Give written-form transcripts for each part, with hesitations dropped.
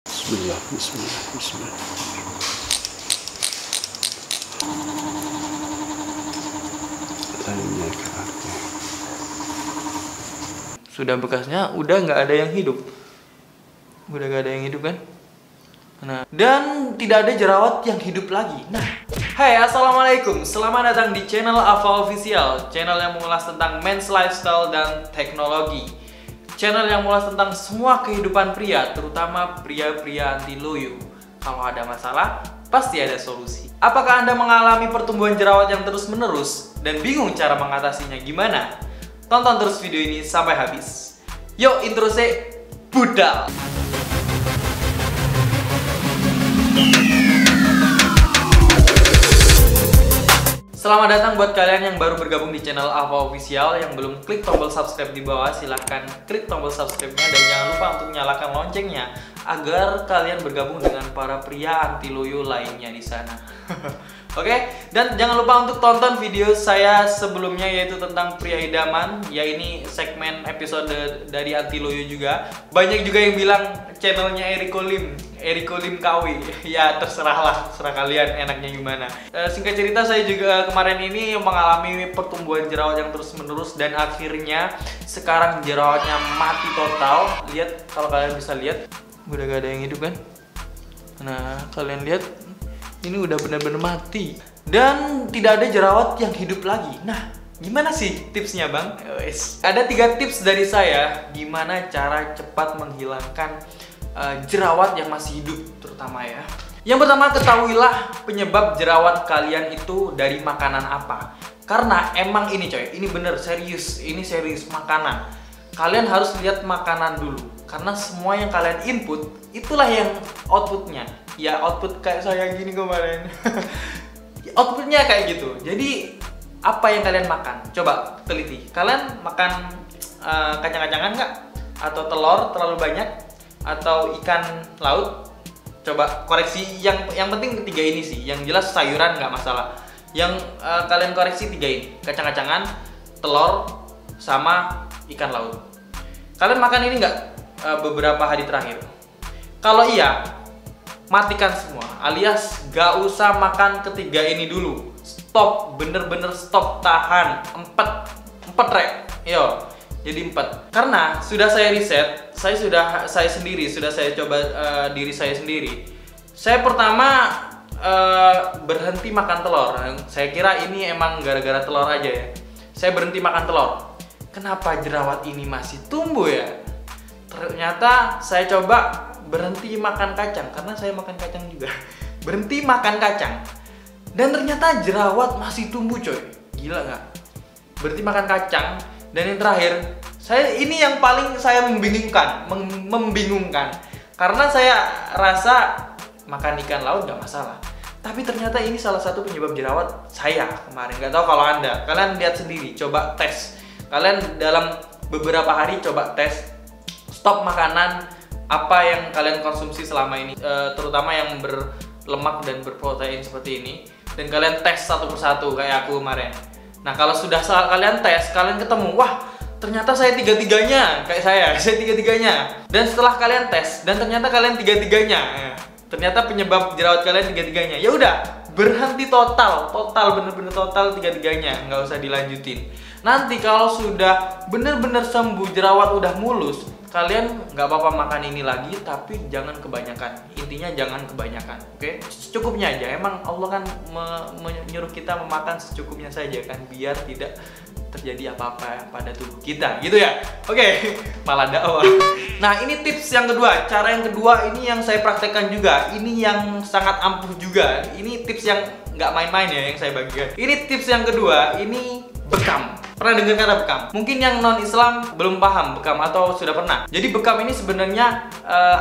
Bismillah, bismillah, bismillah. Lainnya ke aku. Sudah bekasnya, udah nggak ada yang hidup. Udah nggak ada yang hidup kan? Nah, dan tidak ada jerawat yang hidup lagi. Nah, hai, assalamualaikum. Selamat datang di channel Ava Official, channel yang mengulas tentang men's lifestyle dan teknologi. Channel yang mengulas tentang semua kehidupan pria, terutama pria-pria anti loyo. Kalau ada masalah, pasti ada solusi. Apakah Anda mengalami pertumbuhan jerawat yang terus-menerus dan bingung cara mengatasinya gimana? Tonton terus video ini sampai habis. Yuk, intro budal. Selamat datang buat kalian yang baru bergabung di channel Ava Official. Yang belum klik tombol subscribe di bawah, silahkan klik tombol subscribe-nya dan jangan lupa untuk nyalakan loncengnya agar kalian bergabung dengan para pria anti loyo lainnya di sana. Oke, dan jangan lupa untuk tonton video saya sebelumnya, yaitu tentang pria idaman. Ya, ini segmen episode dari anti loyo juga. Banyak juga yang bilang channelnya Eriko Lim KW. Ya, terserahlah, terserah kalian enaknya gimana. Singkat cerita, saya juga kemarin ini mengalami pertumbuhan jerawat yang terus menerus dan akhirnya sekarang jerawatnya mati total. Lihat, kalau kalian bisa lihat, udah gak ada yang hidup kan? Nah, kalian lihat, ini udah benar-benar mati dan tidak ada jerawat yang hidup lagi. Nah, gimana sih tipsnya, Bang? Ada 3 tips dari saya gimana cara cepat menghilangkan jerawat yang masih hidup, terutama ya. Yang pertama, ketahuilah penyebab jerawat kalian itu dari makanan apa. Karena emang ini coy, ini bener serius, ini serius makanan. Kalian harus lihat makanan dulu, karena semua yang kalian input itulah yang outputnya. Ya, output kayak saya gini kemarin. Outputnya kayak gitu. Jadi apa yang kalian makan? Coba teliti. Kalian makan kacang-kacangan nggak? Atau telur terlalu banyak? Atau ikan laut? Coba koreksi. Yang penting 3 ini sih. Yang jelas sayuran nggak masalah. Yang kalian koreksi 3 ini: kacang-kacangan, telur, sama ikan laut. Kalian makan ini nggak beberapa hari terakhir? Kalau iya, matikan semua, alias gak usah makan ketiga ini dulu. Stop, bener-bener stop, tahan. 4 rek, yo. Jadi 4. Karena sudah saya riset, saya sendiri sudah saya coba diri saya sendiri. Saya pertama berhenti makan telur. Saya kira ini emang gara-gara telur aja ya. Saya berhenti makan telur. Kenapa jerawat ini masih tumbuh ya? Ternyata saya coba berhenti makan kacang, karena saya makan kacang juga. Berhenti makan kacang, dan ternyata jerawat masih tumbuh coy. Gila nggak? Berhenti makan kacang, dan yang terakhir, ini yang paling saya membingungkan. Karena saya rasa makan ikan laut nggak masalah, tapi ternyata ini salah satu penyebab jerawat saya kemarin. Nggak tahu kalau Anda, kalian lihat sendiri, coba tes. Kalian dalam beberapa hari coba tes, stop makanan apa yang kalian konsumsi selama ini, terutama yang berlemak dan berprotein seperti ini, dan kalian tes satu persatu kayak aku kemarin. Nah, kalau sudah kalian tes, kalian ketemu, wah ternyata saya tiga-tiganya kayak saya tiga-tiganya. Dan setelah kalian tes dan ternyata kalian tiga-tiganya, ternyata penyebab jerawat kalian tiga-tiganya, ya udah berhenti total bener-bener total tiga-tiganya, nggak usah dilanjutin. Nanti kalau sudah bener-bener sembuh, jerawat udah mulus, kalian nggak apa-apa makan ini lagi, tapi jangan kebanyakan. Intinya jangan kebanyakan, oke? Secukupnya aja. Emang Allah kan menyuruh kita memakan secukupnya saja kan, biar tidak terjadi apa-apa pada tubuh kita, gitu ya? Oke, malah dakwah. Nah, ini tips yang kedua. Cara yang kedua ini yang saya praktekkan juga. Ini yang sangat ampuh juga. Ini tips yang nggak main-main ya yang saya bagikan. Ini tips yang kedua. Ini bekam. Pernah dengar kata bekam? Mungkin yang non-Islam belum paham bekam atau sudah pernah. Jadi bekam ini sebenarnya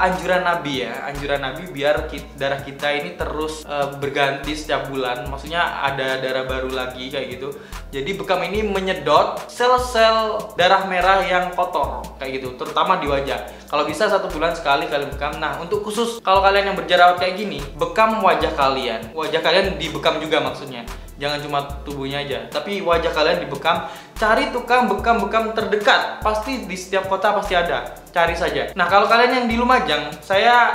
anjuran Nabi ya. Anjuran Nabi biar darah kita ini terus berganti setiap bulan. Maksudnya ada darah baru lagi kayak gitu. Jadi bekam ini menyedot sel-sel darah merah yang kotor kayak gitu, terutama di wajah. Kalau bisa 1 bulan sekali kalian bekam. Nah, untuk khusus kalau kalian yang berjerawat kayak gini, bekam wajah kalian. Wajah kalian dibekam juga maksudnya. Jangan cuma tubuhnya aja, tapi wajah kalian dibekam. cari tukang bekam-bekam terdekat. Pasti di setiap kota pasti ada, cari saja. Nah, kalau kalian yang di Lumajang, saya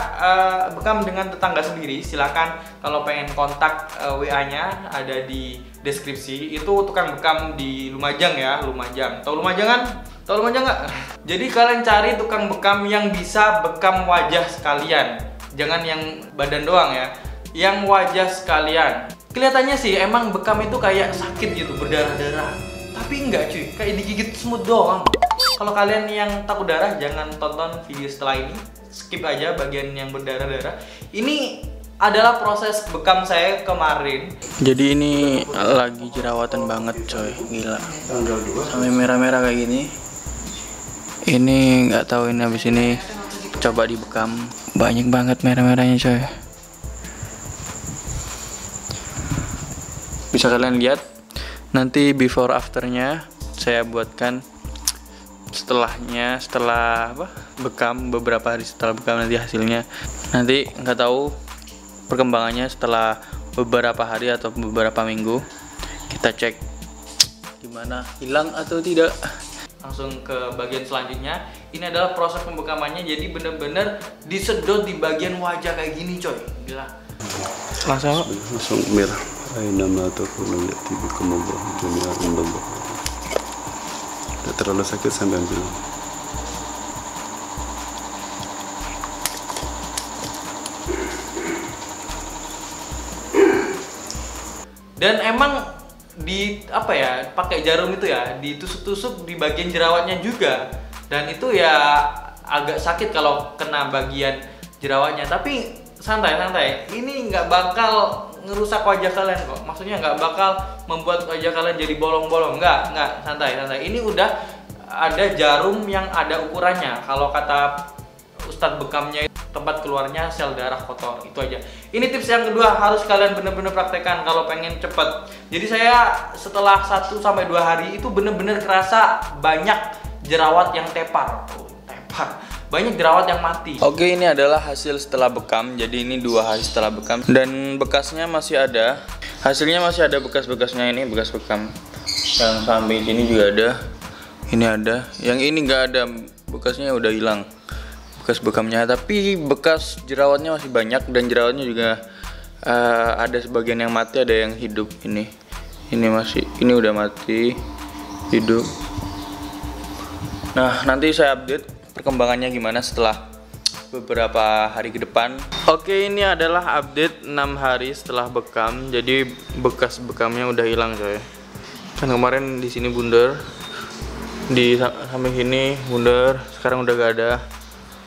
bekam dengan tetangga sendiri. Silakan kalau pengen kontak WA-nya ada di deskripsi. Itu tukang bekam di Lumajang ya, Lumajang. Tahu Lumajang kan? Tahu Lumajang nggak? Jadi kalian cari tukang bekam yang bisa bekam wajah sekalian. Jangan yang badan doang ya, yang wajah sekalian. Kelihatannya sih emang bekam itu kayak sakit gitu, berdarah-darah. Tapi enggak cuy, kayak digigit semut doang. Kalau kalian yang takut darah, jangan tonton video setelah ini. Skip aja bagian yang berdarah-darah. Ini adalah proses bekam saya kemarin. Jadi ini lagi jerawatan banget coy, gila. Sampai merah-merah kayak gini. Ini nggak tahu ini habis ini coba dibekam. Banyak banget merah-merahnya coy. Bisa kalian lihat. Nanti before afternya saya buatkan setelah bekam, beberapa hari setelah bekam nanti hasilnya. Nanti nggak tahu perkembangannya setelah beberapa hari atau beberapa minggu. Kita cek gimana, hilang atau tidak. Langsung ke bagian selanjutnya. Ini adalah proses pembekamannya. Jadi bener-bener disedot di bagian wajah kayak gini coy. Gila. Langsung merah. Aina ma takunu ya'ti bikum Allah jami'an indallah. Tidak terlalu sakit sampai ambil. Dan emang di apa ya, pakai jarum itu ya, ditusuk-tusuk di bagian jerawatnya juga. Dan itu ya agak sakit kalau kena bagian jerawatnya. Tapi santai-santai, ini nggak bakal ngerusak wajah kalian kok. Maksudnya nggak bakal membuat wajah kalian jadi bolong-bolong. Nggak, santai-santai. Ini udah ada jarum yang ada ukurannya. Kalau kata Ustadz bekamnya, tempat keluarnya sel darah kotor. Itu aja. Ini tips yang kedua, harus kalian bener-bener praktekkan kalau pengen cepet. Jadi saya setelah 1-2 hari itu bener-bener kerasa banyak jerawat yang tepar. Banyak jerawat yang mati. Oke, ini adalah hasil setelah bekam. Jadi ini 2 hari setelah bekam dan bekasnya masih ada. Hasilnya masih ada bekas-bekasnya, ini bekas bekam. Yang sampai sini juga ada. Ini ada. Yang ini nggak ada, bekasnya udah hilang. Bekas bekamnya, tapi bekas jerawatnya masih banyak dan jerawatnya juga ada sebagian yang mati, ada yang hidup. Ini udah mati, hidup. Nah, nanti saya update perkembangannya gimana setelah beberapa hari ke depan. Oke, ini adalah update 6 hari setelah bekam. Jadi bekas bekamnya udah hilang coy. Kan kemarin di sini bundar, di samping sini bundar, sekarang udah gak ada.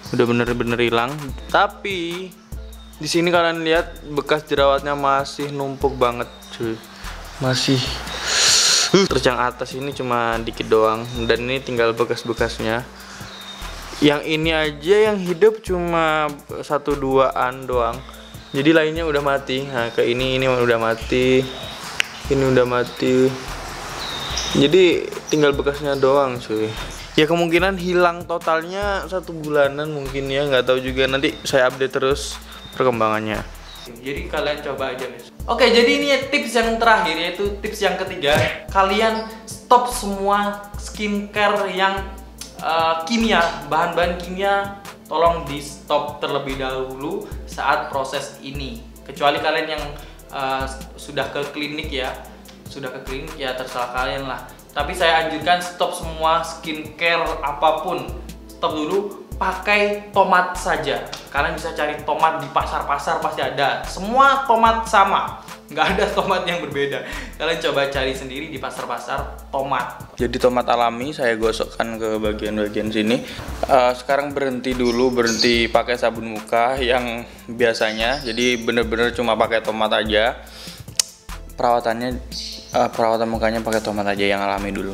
Udah bener-bener hilang. Tapi di sini kalian lihat bekas jerawatnya masih numpuk banget cuy. Masih terjang atas ini cuma dikit doang, dan ini tinggal bekas-bekasnya. Yang ini aja yang hidup cuma 1-2an doang. Jadi lainnya udah mati. Nah, ke ini udah mati. Ini udah mati. Jadi tinggal bekasnya doang, cuy. Ya kemungkinan hilang totalnya 1 bulanan mungkin ya, nggak tahu juga. Nanti saya update terus perkembangannya. Jadi kalian coba aja guys. Oke, jadi ini tips yang terakhir, yaitu tips yang ketiga. Kalian stop semua skincare yang kimia, bahan-bahan kimia, tolong di stop terlebih dahulu saat proses ini. Kecuali kalian yang sudah ke klinik ya, terserah kalian lah. Tapi saya anjurkan stop semua skincare apapun. Stop dulu, pakai tomat saja. Kalian bisa cari tomat di pasar-pasar, pasti ada. Semua tomat sama, nggak ada tomat yang berbeda. Kalian coba cari sendiri di pasar-pasar tomat. Jadi tomat alami saya gosokkan ke bagian-bagian sini. Sekarang berhenti pakai sabun muka yang biasanya. Jadi bener-bener cuma pakai tomat aja. Perawatan mukanya pakai tomat aja yang alami dulu.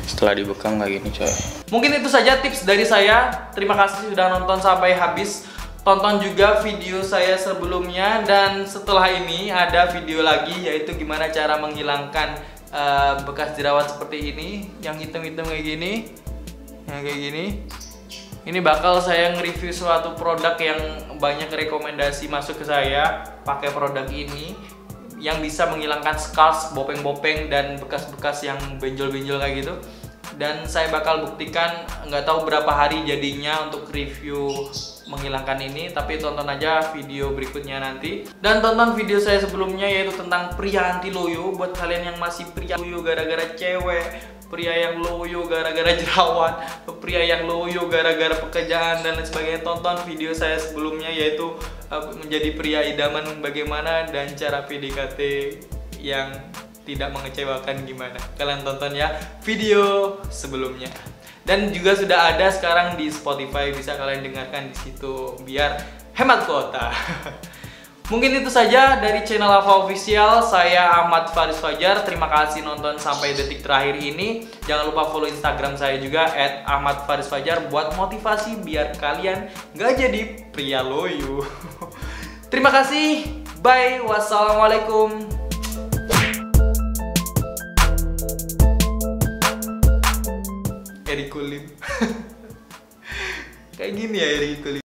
Setelah dibekam kayak gini coy. Mungkin itu saja tips dari saya. Terima kasih sudah nonton sampai habis. Tonton juga video saya sebelumnya, dan setelah ini ada video lagi, yaitu gimana cara menghilangkan bekas jerawat seperti ini, yang hitam-hitam kayak gini, Ini bakal saya nge-review suatu produk yang banyak rekomendasi masuk ke saya, pakai produk ini. yang bisa menghilangkan scars, bopeng-bopeng dan bekas-bekas yang benjol-benjol kayak gitu. Dan saya bakal buktikan, nggak tahu berapa hari jadinya untuk review menghilangkan ini, tapi tonton aja video berikutnya nanti. Dan tonton video saya sebelumnya yaitu tentang pria anti loyo. Buat kalian yang masih pria loyo gara-gara cewek, pria yang loyo gara-gara jerawat, pria yang loyo gara-gara pekerjaan dan lain sebagainya, tonton video saya sebelumnya yaitu menjadi pria idaman bagaimana dan cara PDKT yang tidak mengecewakan gimana. Kalian tonton ya video sebelumnya. Dan juga sudah ada sekarang di Spotify, bisa kalian dengarkan di situ biar hemat kuota. Mungkin itu saja dari channel Ava Official. Saya Ahmad Faris Fajar. Terima kasih nonton sampai detik terakhir ini. Jangan lupa follow Instagram saya juga @ahmadfarisfajar buat motivasi biar kalian nggak jadi pria loyo. Terima kasih. Bye. Wassalamualaikum. Eric Kulim. Kayak gini ya Eric Kulim.